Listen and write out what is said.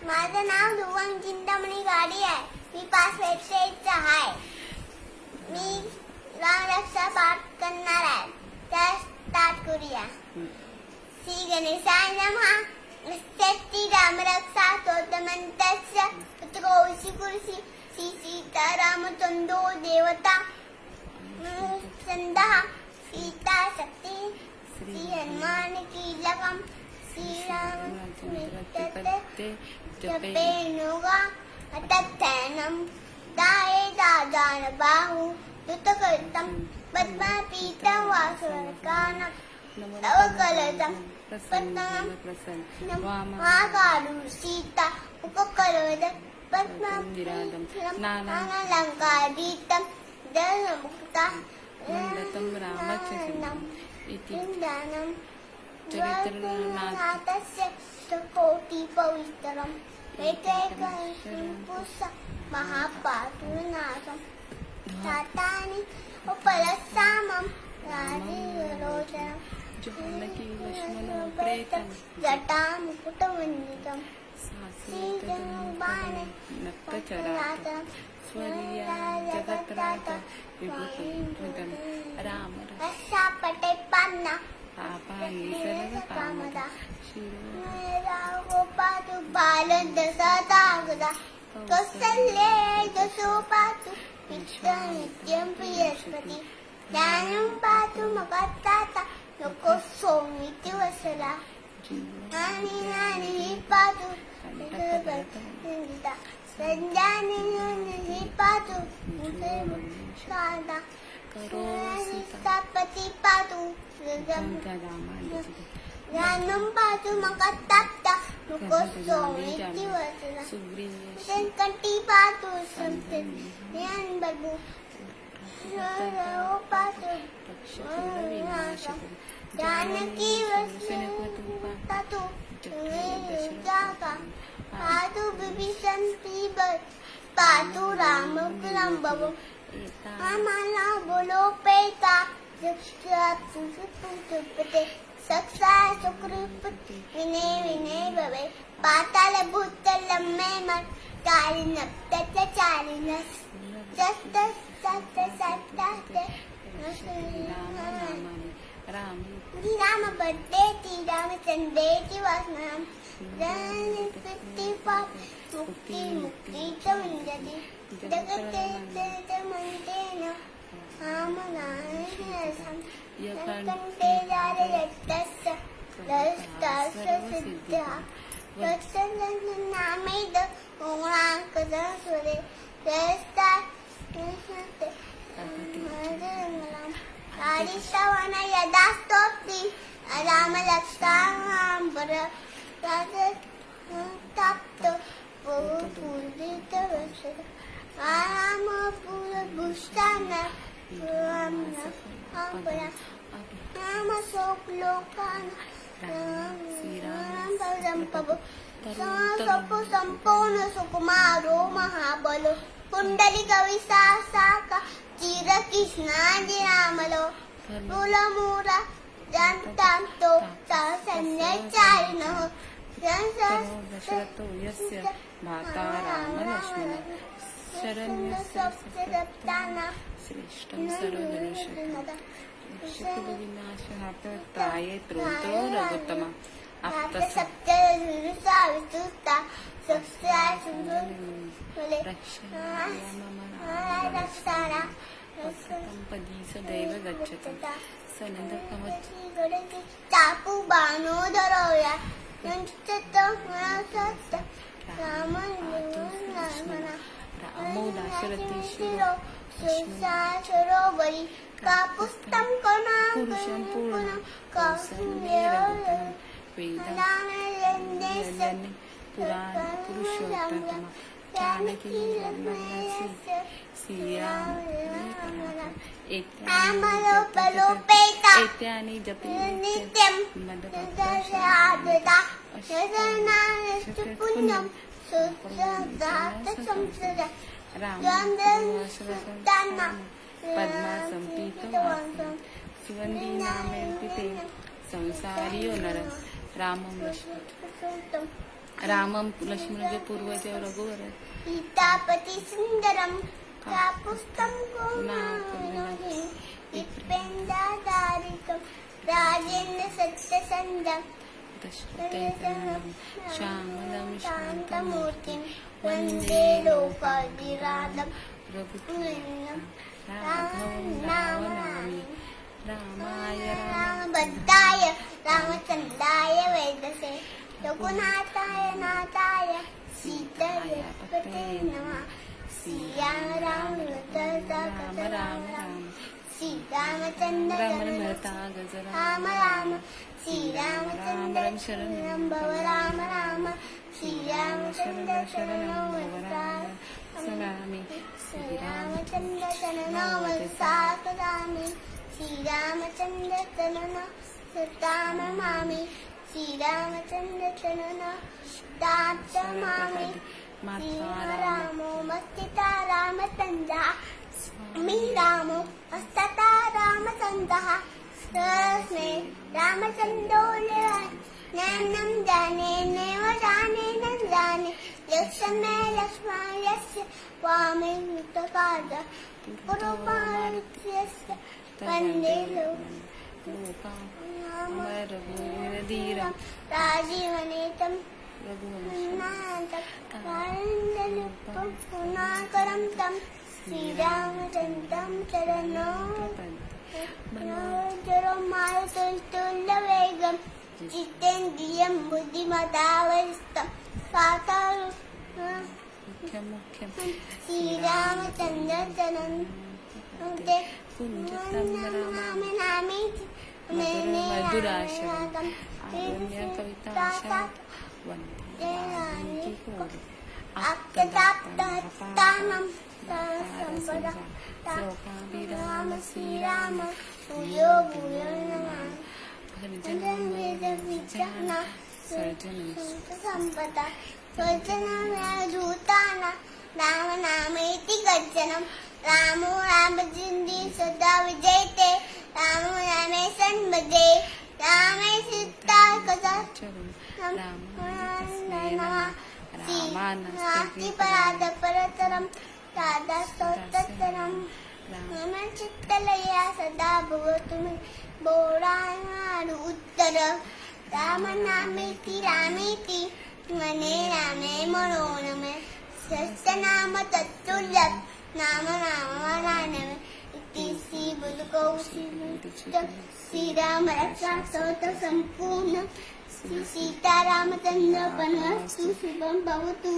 माझं नाव ध्रुवं चिंतामणी गाडी आहे. मी 5 वर्षाचा आहे. मी रामरक्षा पाठ करणार आहे. त्या स्टार्ट करूया. श्री गणेशाय नमः. नमस्ते रामरक्षा स्तोत्रमंत्रस्य उत्कर्षि पुरुषि श्री सीतारामचंद्रो देवता संदः सीता शक्ति श्री हनुमान कीलकम श्री राम जपे नुगा अतत्थैनम दाये दादान बाहु दुतकर्तम पद्मपीतं वासुरकानम तव कलतं पद्मं महाकालु सीता उपकरोद पद्मपीतं नानालंकारितं दलमुक्ता रामचरितम् इति चरित्रनाथस्य कोटिपवित्रम् एकैकपुरुषं महापातुनाथं तातानि उपलसामं राजीवलोचनं जानकीलक्ष्मणोपेतं जटामुकुटवन्दितं श्रीजनुबाणे नक्तचरातं स्वरिया जगत्राता विभूतं राम रक्षापटे पान्ना पापानि सर्वकामदा गोपातु बालदशदागदा कौसल्ये दशोपातु नित्यं प्रियस्पति ज्ञानं पातु मगत्ताता नको सौमिति वसला नानी पातु निता संजानी पातु मुखेदा करोपति पातु ज्ञानं पातु मगत्ताता नको सौमिति वसला संकटी पातु संतन बबू पातु जानकी वसतु जागा पातु विभीषण पातु राम बबू आम्हाला बोलो पेता जगते सक्सा सुकृपति विने विने भवे पाताल भूतल मे मन कालिन तत्व चालिनस जस्त सत्य सत्य राम बड्डे ती रामचंद्रेची वासनाम मुक्ती मुक्ती च विंदती जगते म्हणतेन आमनायसं कंटे जारे यत्तस्य दस्तास्य सिद्ध्या वत्सलनामेद ओंकाकदस्वरे दस्ता आदिष्टवन यदा स्तोत्री रामलक्ष्मणां तप्त पूजित वत्सर राम पूर्वभूषण राम शोकलोकान राम प्रभु संपूर्ण सुकुमारो महाबलो कुंडली कविशाखा चिर कृष्णाजी रामलो मूलमूरा जनतांतो सैन्यचारिणः दशरथो यस्य भ्राता रामलक्ष्मण शरण्यस्य श्रेष्ठं सर्वधनुषविनाशनाय स्तोत्रो रघुत्तम पदी सदैव गच्छति चाकू बाणो धरवया रामो दाशरथी शिरो सरोवरी कापुस्तं पुरुषं पूर्ण कौसल्यरघुत्तमं वेदान् पुराण पुरुषोत्तम जानकी एत्यानि जपे नित्यं पुण्यं पद्मासंपीतं सुगन्धिनामेति ते संसारियो नर रामं लक्ष्मण रामम लक्ष्मण पूर्वज रघुवर सीतापति सुंदरम कापुस्तम कोणाविनोदिनी विपेन्द्रदारिकम राजेन्द्र सत्यसंधम श्यामलं शान्तमूर्तिं वन्दे लोकाभिरामं रघुकुलं राघवं रामनामी रामाय रामभद्राय रामचन्द्राय वेदसे रघुनाथाय नाथाय सीताय पते नमः श्रीराम राम राम राम राम श्रीरामचन्द्र रमणता गजरा राम राम श्रीरामचन्द्र शरणं भव राम राम श्रीरामचन्द्र शरणं भव राम सलामी श्रीरामचन्द्र शरणं वत्साकरामि श्रीरामचन्द्र शरणं सताममामि श्रीरामचन्द्र शरणं ताप्तमामि श्रीरामो मस्तिता रामचन्द्रः मी रामो हस्तता रामचन्द्रः तस्मै रामचन्द्रो नैनं जाने नैव जाने न जाने यस्मै लक्ष्मणस्य वामे युतकाद पुरोपायस्य वन्दे रघुवीरधीरं राजीवनेतं पुनाकरं तं श्रीरामचन्द्रं चरणौ मारुतुल्यवेगं जितेन्द्रियं बुद्धिमतावरिष्ठं मुख्यं मुख्यं श्रीरामचन्द्र चरणं नामेति मधुराशरं आगम्य कविताशा वन्दे आप्तदाप्तहस्तानं संपदा श्लोकाभिराम श्रीराम भूयो भूयो नमः भजनं सर्जनं संपदा स्वजनमेधूताना रामनामेति गर्जनं रामो रामचन्द्रे सदा विजयते रामो रामे सन्मदे रामे सीता कदा नास्ति परादपरतरं राधा स्तोत्रतरं मम चित्तलया सदा भवतु मे बोरायणारु उत्तर रामनामेति रामेति मने रामे मनोरमे सत्यनाम तत्तुल्यं नाम नामवरानमे इति श्रीबुद्धकौशिक श्रीराम रक्षा स्तोत्र सम्पूर्ण श्री सीतारामचन्द्र वनस्तु शुभं भवतु।